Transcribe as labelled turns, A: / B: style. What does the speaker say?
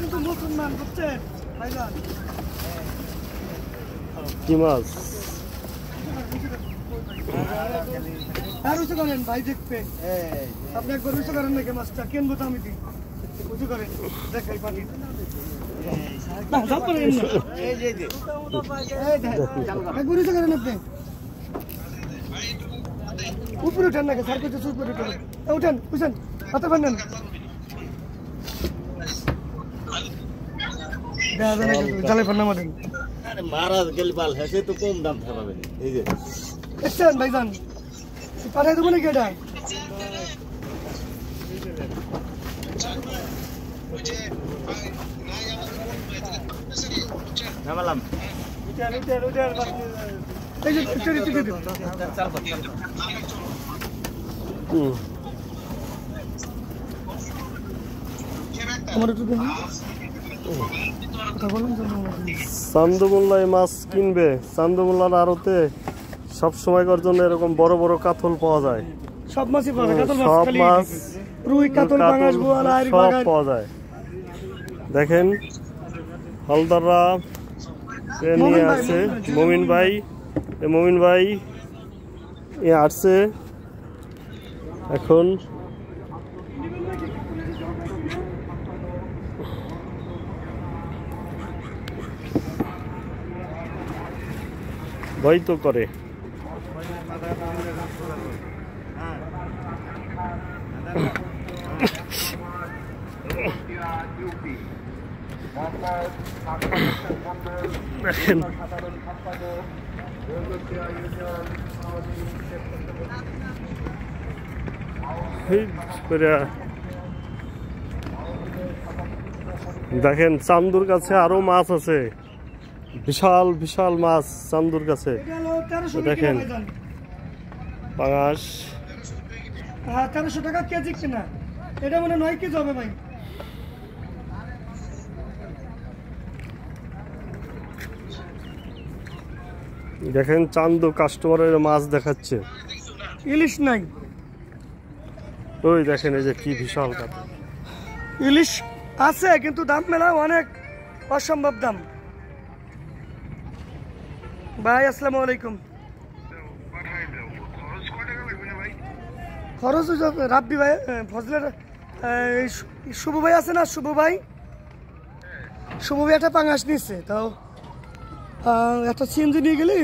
A: কিন্তু মুসলমান বুঝছেন ভাইজান
B: কি মাছ
A: আর উঁচু করেন ভাই দেখবে আপনি একবার উঁচু করেন নাকি মাছটা কেনবো তো আমি দিই উঁচু করেন দেখাই পানি একবার উঁচু করেন আপনি উপরে উঠেন নাকি স্যার করছে উপরে উঠেন উঠেন বুঝছেন হাতে পারেন জালে পান্না মারেন
C: মারা গেলে পাল হেসে তো কম দাম থাকবে এই যে
A: দেখছেন ভাইজান পাঠাই দেবো নাকি এটা
C: নামালাম
A: এই যে টিকে দিন আমার একটু দিন কথা বলুন
B: চান্দমোল্লায় মাছ কিনবে চান্দমোল্লার আড়তে সব সময়কার জন্য এরকম বড় বড় কাতল পাওয়া যায়
A: সব মাছই পাওয়া যায় কাতল
B: সব মাছ
A: রুই কাতল পাঙ্গাস বোয়াল আর
B: সব পাওয়া যায় দেখেন হালদাররা নিয়ে আছে মমিন ভাই এ আসছে এখন ভয় তো করে দেখেন দেখেন চান্দুর কাছে আরো মাছ আছে বিশাল বিশাল মাছ চান্দুর কাছে দেখেন পাঙাশ
A: 1300 টাকা কেজি কিনা এটা মনে 9 কেজি হবে ভাই
B: দেখেন চান্দু কাস্টমারের মাছ দেখাচ্ছে
A: ইলিশ নাই
B: ওই দেখেন এই যে কি বিশাল কাতল
A: ইলিশ আছে কিন্তু দাম মেলা অনেক অসম্ভব দাম ভাই আসসালামু আলাইকুম খরচ রাব্বি ভাই ফজলের শুভ ভাই আছে না শুভ ভাই একটা পাঙাশ নিচ্ছে তাও একটা সিএনজি নিয়ে গেলি